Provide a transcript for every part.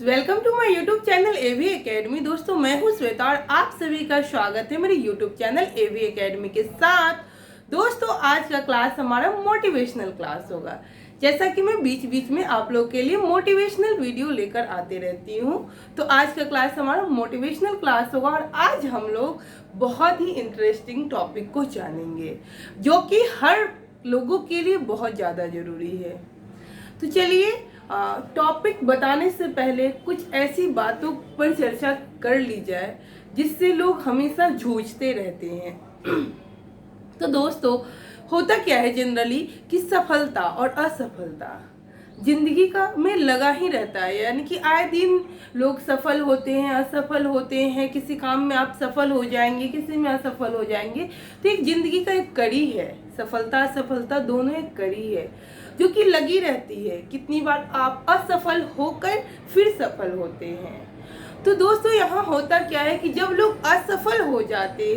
Welcome to my YouTube channel AV academy. दोस्तों मैं हूं श्वेता और आप सभी का स्वागत है मेरे यूट्यूब चैनल एवी एकेडमी के साथ। दोस्तों आज का क्लास हमारा मोटिवेशनल क्लास होगा। जैसा कि मैं बीच बीच में आप लोग के लिए मोटिवेशनल वीडियो लेकर आती रहती हूं, तो आज का क्लास हमारा मोटिवेशनल क्लास होगा और आज हम लोग बहुत ही इंटरेस्टिंग टॉपिक को जानेंगे जो कि हर लोगों के लिए बहुत ज़्यादा ज़रूरी है। तो चलिए टॉपिक बताने से पहले कुछ ऐसी बातों पर चर्चा कर ली जाए जिससे लोग हमेशा जूझते रहते हैं। तो दोस्तों होता क्या है जनरली कि सफलता और असफलता जिंदगी का में लगा ही रहता है, यानी कि आए दिन लोग सफल होते हैं, असफल होते हैं। किसी काम में आप सफल हो जाएंगे, किसी में असफल हो जाएंगे। तो एक जिंदगी का एक कड़ी है, सफलता असफलता दोनों एक कड़ी है जो कि लगी रहती है। कितनी बार आप असफल होकर फिर सफल होते हैं। तो दोस्तों यहाँ होता क्या है कि जब लोग असफल हो जाते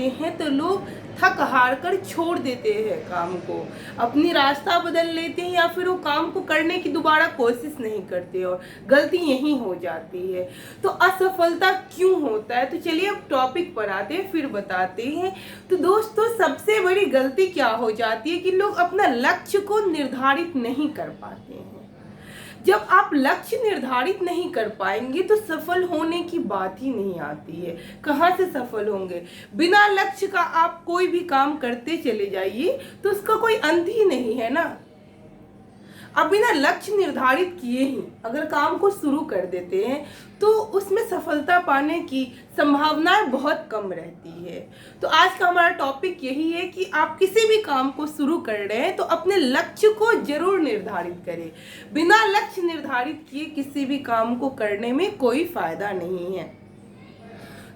हैं, तो लोग थक हार कर छोड़ देते हैं काम को, अपनी रास्ता बदल लेते हैं या फिर वो काम को करने की दोबारा कोशिश नहीं करते और गलती यही हो जाती है। तो असफलता क्यों होता है, तो चलिए अब टॉपिक पर आते हैं फिर बताते हैं। तो दोस्तों सबसे बड़ी गलती क्या हो जाती है कि लोग अपना लक्ष्य को निर्धारित नहीं कर पाते हैं। जब आप लक्ष्य निर्धारित नहीं कर पाएंगे तो सफल होने की बात ही नहीं आती है। कहाँ से सफल होंगे? बिना लक्ष्य का आप कोई भी काम करते चले जाइए तो उसका कोई अंत ही नहीं है ना। अब बिना लक्ष्य निर्धारित किए ही अगर काम को शुरू कर देते हैं तो उसमें सफलता पाने की संभावनाएं बहुत कम रहती है। तो आज का हमारा टॉपिक यही है कि आप किसी भी काम को शुरू कर रहे हैं तो अपने लक्ष्य को जरूर निर्धारित करें। बिना लक्ष्य निर्धारित किए किसी भी काम को करने में कोई फायदा नहीं है।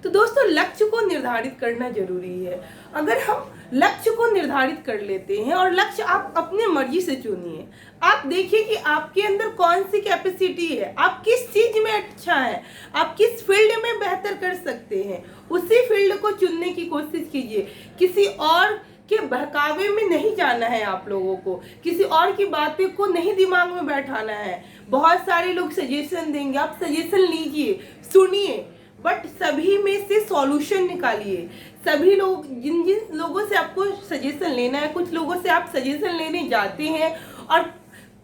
तो दोस्तों लक्ष्य को निर्धारित करना जरूरी है। अगर हम लक्ष्य को निर्धारित कर लेते हैं और लक्ष्य आप अपने मर्जी से चुनिए, आप देखिए कि आपके अंदर कौन सी कैपेसिटी है, आप किस चीज में अच्छा है, आप किस फील्ड में बेहतर कर सकते हैं, उसी फील्ड को चुनने की कोशिश कीजिए। किसी और के बहकावे में नहीं जाना है आप लोगों को, किसी और की बातें को नहीं दिमाग में बैठाना है। बहुत सारे लोग सजेशन देंगे, आप सजेशन लीजिए, सुनिए, बट सभी में से सॉल्यूशन निकालिए। सभी लोग जिन जिन लोगों से आपको सजेशन लेना है, कुछ लोगों से आप सजेशन लेने जाते हैं और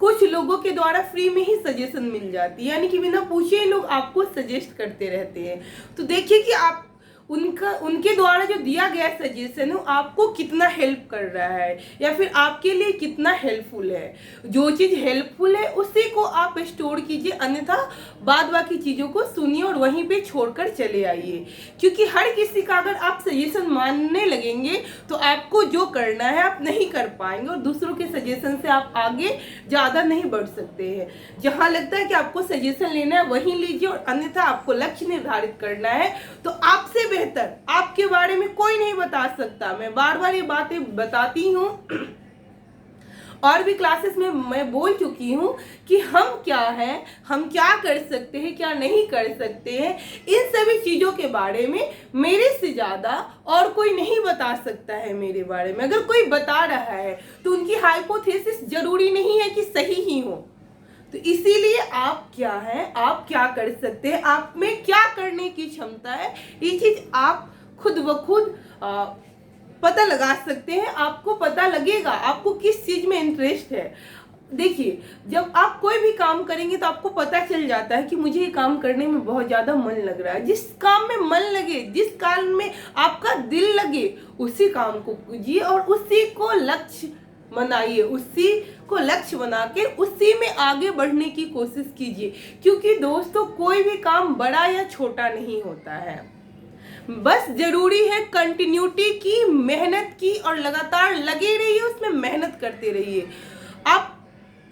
कुछ लोगों के द्वारा फ्री में ही सजेशन मिल जाती है, यानी कि बिना पूछे लोग आपको सजेस्ट करते रहते हैं। तो देखिए कि आप उनके द्वारा जो दिया गया सजेशन है आपको कितना हेल्प कर रहा है या फिर आपके लिए कितना हेल्पफुल है। जो चीज़ हेल्पफुल है उसी को आप स्टोर कीजिए, अन्यथा बाद बाकी चीज़ों को सुनिए और वहीं पे छोड़कर चले आइए। क्योंकि हर किसी का अगर आप सजेशन मानने लगेंगे तो आपको जो करना है आप नहीं कर पाएंगे और दूसरों के सजेशन से आप आगे ज़्यादा नहीं बढ़ सकते हैं। जहाँ लगता है कि आपको सजेशन लेना है वहीं लीजिए और अन्यथा आपको लक्ष्य निर्धारित करना है तो आपसे बेहतर आपके बारे में कोई नहीं बता सकता। मैं बार बार ये बातें बताती हूँ और भी क्लासेस में मैं बोल चुकी हूँ कि हम क्या हैं, हम क्या कर सकते हैं, क्या नहीं कर सकते हैं। इन सभी चीज़ों के बारे में मेरे से ज़्यादा और कोई नहीं बता सकता है मेरे बारे में। अगर कोई बता रहा है तो उनकी हाइपोथेसिस जरूरी नहीं है कि सही ही हो। तो इसीलिए आप क्या हैं, आप क्या कर सकते हैं, आप में क्या करने की क्षमता है, ये चीज़ आप खुद ब खुद पता लगा सकते हैं। आपको पता लगेगा आपको किस चीज़ में इंटरेस्ट है। देखिए जब आप कोई भी काम करेंगे तो आपको पता चल जाता है कि मुझे ये काम करने में बहुत ज़्यादा मन लग रहा है। जिस काम में मन लगे, जिस काम में आपका दिल लगे, उसी काम को कीजिए और उसी को लक्ष्य बनाइए, उसी को लक्ष्य बना के उसी में आगे बढ़ने की कोशिश कीजिए। क्योंकि दोस्तों कोई भी काम बड़ा या छोटा नहीं होता है, बस जरूरी है कंटिन्यूटी की, मेहनत की और लगातार लगे रहिए, उसमें मेहनत करते रहिए। आप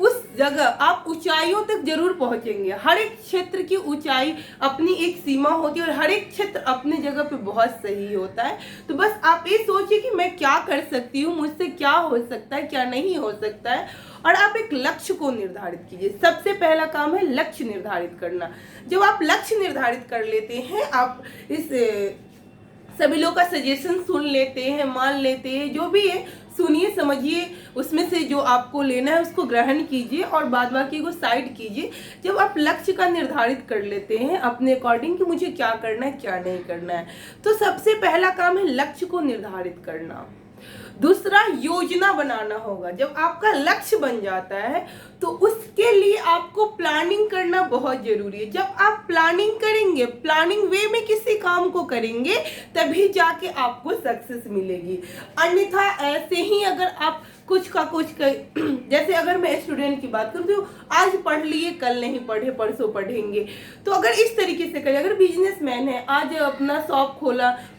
उस जगह आप ऊंचाइयों तक जरूर पहुंचेंगे। हर एक क्षेत्र की ऊंचाई अपनी एक सीमा होती है और हर एक क्षेत्र अपने जगह पे बहुत सही होता है। तो बस आप ये सोचिए कि मैं क्या कर सकती हूँ, मुझसे क्या हो सकता है, क्या नहीं हो सकता है, और आप एक लक्ष्य को निर्धारित कीजिए। सबसे पहला काम है लक्ष्य निर्धारित करना। जब आप लक्ष्य निर्धारित कर लेते हैं, आप इस सभी लोग का सजेशन सुन लेते हैं, मान लेते हैं, जो भी है सुनिए, समझिए, उसमें से जो आपको लेना है उसको ग्रहण कीजिए और बाद बाकी को साइड कीजिए। जब आप लक्ष्य का निर्धारित कर लेते हैं अपने अकॉर्डिंग कि मुझे क्या करना है क्या नहीं करना है, तो सबसे पहला काम है लक्ष्य को निर्धारित करना। दूसरा, योजना बनाना होगा। जब आपका लक्ष्य बन जाता है तो उसके लिए आपको प्लानिंग करना बहुत जरूरी है। जब आप प्लानिंग करेंगे, प्लानिंग वे में किसी काम को करेंगे, तभी जाके आपको सक्सेस मिलेगी। अन्यथा ऐसे ही अगर आप कुछ का कुछ जैसे अगर मैं स्टूडेंट की बात करूँ तो आज पढ़ लिए कल नहीं पढ़े, परसों पढ़ेंगे, तो अगर इस तरीके से करें, अगर बिजनेसमैन है आज अपना शॉप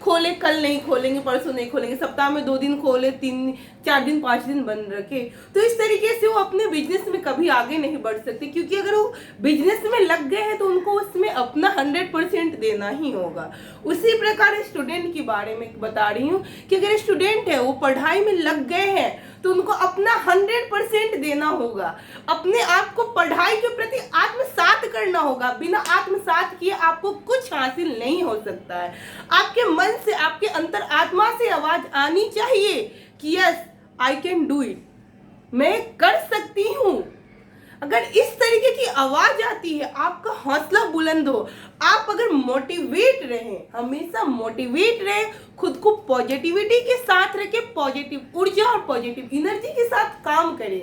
खोले कल नहीं खोलेंगे, परसों नहीं खोलेंगे, सप्ताह में 2 दिन खोले, 3 4 दिन 5 दिन बंद रखे, तो इस तरीके से वो अपने बिजनेस में कभी आगे नहीं बढ़ सकते। क्योंकि अगर वो बिजनेस में लग गए हैं तो उनको उसमें अपना 100% देना ही होगा। उसी प्रकार स्टूडेंट के बारे में बता रही हूँ कि अगर स्टूडेंट है वो पढ़ाई में लग गए हैं तो उनको अपना 100% देना होगा। अपने आप को पढ़ाई के प्रति आत्मसात करना होगा। बिना आत्मसात किए आपको कुछ हासिल नहीं हो सकता है। आपके मन से, आपके अंतर आत्मा से आवाज आनी चाहिए कि yes I can do it, मैं कर सकती हूँ। अगर इस तरीके की आवाज आती है, आपका हौसला बुलंद हो, आप अगर मोटिवेट रहें, हमेशा मोटिवेट रहें, खुद को पॉजिटिविटी के साथ रखें, पॉजिटिव ऊर्जा और पॉजिटिव एनर्जी के साथ काम करें,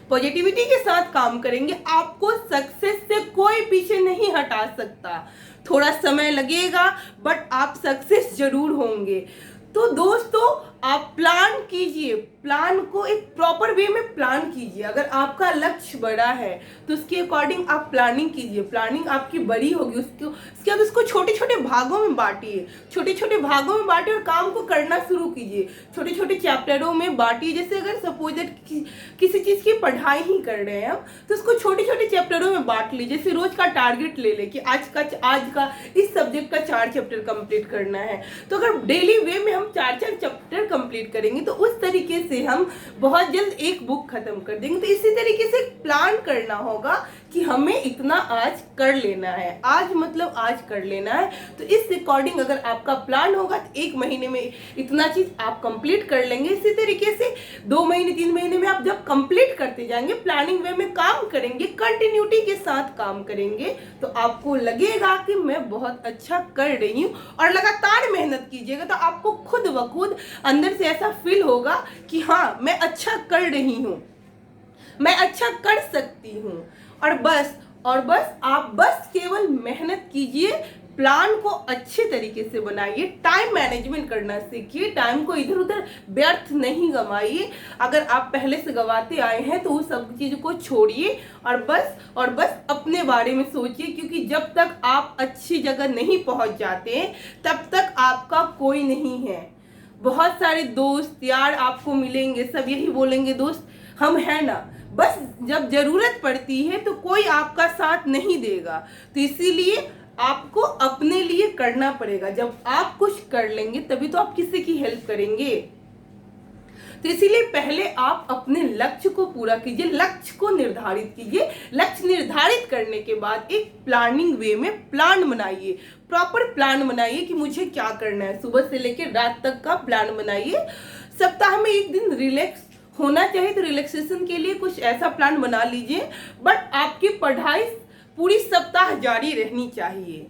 पॉजिटिविटी के साथ काम करेंगे, आपको सक्सेस से कोई पीछे नहीं हटा सकता। थोड़ा समय लगेगा बट आप सक्सेस जरूर होंगे। तो दोस्तों, आप प्लान कीजिए, प्लान को एक प्रॉपर वे में प्लान कीजिए। अगर आपका लक्ष्य बड़ा है तो उसके अकॉर्डिंग आप प्लानिंग कीजिए। प्लानिंग आपकी बड़ी होगी, उसके बाद उसको छोटे छोटे भागों में बांटिए, छोटे छोटे भागों में बांटिए और काम को करना शुरू कीजिए। छोटे छोटे चैप्टरों में बांटिए। जैसे अगर सपोज दैट किसी चीज़ की पढ़ाई ही कर रहे हैं हम, तो उसको छोटे छोटे चैप्टरों में बांट लीजिए। जैसे रोज का टारगेट ले कि आज का इस सब्जेक्ट का 4 चैप्टर कंप्लीट करना है। तो अगर डेली वे में हम 4 चैप्टर कंप्लीट करेंगे तो उस तरीके से हम बहुत जल्द एक बुक खत्म कर देंगे। तो इसी तरीके से प्लान करना होगा कि हमें इतना आज कर लेना है, आज मतलब आज कर लेना है। तो इस अकॉर्डिंग अगर आपका प्लान होगा तो 1 महीने में इतना चीज आप कंप्लीट कर लेंगे। इसी तरीके से 2 महीने 3 महीने में आप जब कंप्लीट करते जाएंगे, प्लानिंग वे में काम करेंगे, कंटिन्यूटी के साथ काम करेंगे, तो आपको लगेगा कि मैं बहुत अच्छा कर रही हूँ। और लगातार मेहनत कीजिएगा तो आपको खुद ब खुद अंदर से ऐसा फील होगा कि हाँ मैं अच्छा कर रही हूँ, मैं अच्छा कर सकती हूँ। और बस आप बस केवल मेहनत कीजिए, प्लान को अच्छे तरीके से बनाइए, टाइम मैनेजमेंट करना सीखिए, टाइम को इधर उधर व्यर्थ नहीं गंवाइए। अगर आप पहले से गंवाते आए हैं तो उस सब चीज़ को छोड़िए और बस अपने बारे में सोचिए। क्योंकि जब तक आप अच्छी जगह नहीं पहुंच जाते हैं तब तक आपका कोई नहीं है। बहुत सारे दोस्त यार आपको मिलेंगे, सब यही बोलेंगे दोस्त हम हैं ना, बस जब जरूरत पड़ती है तो कोई आपका साथ नहीं देगा। तो इसीलिए आपको अपने लिए करना पड़ेगा। जब आप कुछ कर लेंगे तभी तो आप किसी की हेल्प करेंगे। तो इसीलिए पहले आप अपने लक्ष्य को पूरा कीजिए, लक्ष्य को निर्धारित कीजिए। लक्ष्य निर्धारित करने के बाद एक प्लानिंग वे में प्लान बनाइए, प्रॉपर प्लान बनाइए कि मुझे क्या करना है। सुबह से लेकर रात तक का प्लान बनाइए। सप्ताह में 1 दिन रिलैक्स होना चाहिए तो रिलैक्सेशन के लिए कुछ ऐसा प्लान बना लीजिए। बट आपकी पढ़ाई पूरी सप्ताह जारी रहनी चाहिए।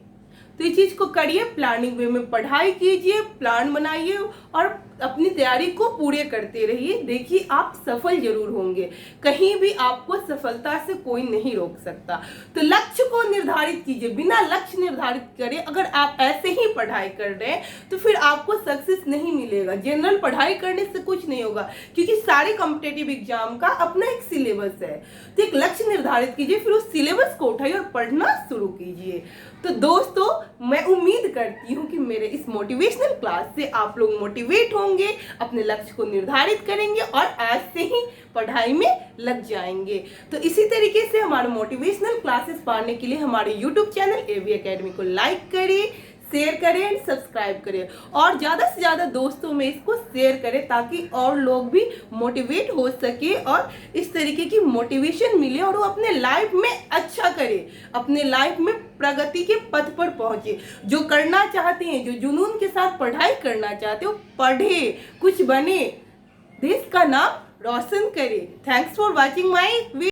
तो इस चीज को करिए, प्लानिंग वे में पढ़ाई कीजिए, प्लान बनाइए और अपनी तैयारी को पूरे करते रहिए। देखिए आप सफल जरूर होंगे, कहीं भी आपको सफलता से कोई नहीं रोक सकता। तो लक्ष्य को निर्धारित कीजिए, बिना लक्ष्य निर्धारित करे अगर आप ऐसे ही पढ़ाई कर रहे हैं तो फिर आपको सक्सेस नहीं मिलेगा। जनरल पढ़ाई करने से कुछ नहीं होगा, क्योंकि सारे कॉम्पिटेटिव एग्जाम का अपना एक सिलेबस है। तो एक लक्ष्य निर्धारित कीजिए, फिर उस सिलेबस को उठाइए और पढ़ना शुरू कीजिए। तो दोस्तों, मैं उम्मीद करती हूँ कि मेरे इस मोटिवेशनल क्लास से आप लोग मोटिवेट होंगे, अपने लक्ष्य को निर्धारित करेंगे और आज से ही पढ़ाई में लग जाएंगे। तो इसी तरीके से हमारे मोटिवेशनल क्लासेस पाने के लिए हमारे YouTube चैनल AV Academy को लाइक करिए, शेयर करें एंड सब्सक्राइब करें और ज़्यादा से ज़्यादा दोस्तों में इसको शेयर करें ताकि और लोग भी मोटिवेट हो सके और इस तरीके की मोटिवेशन मिले और वो अपने लाइफ में अच्छा करे, अपने लाइफ में प्रगति के पथ पर पहुंचे। जो करना चाहते हैं, जो जुनून के साथ पढ़ाई करना चाहते हो, पढ़े, कुछ बने, देश का नाम रोशन करे। Thanks for watching my video.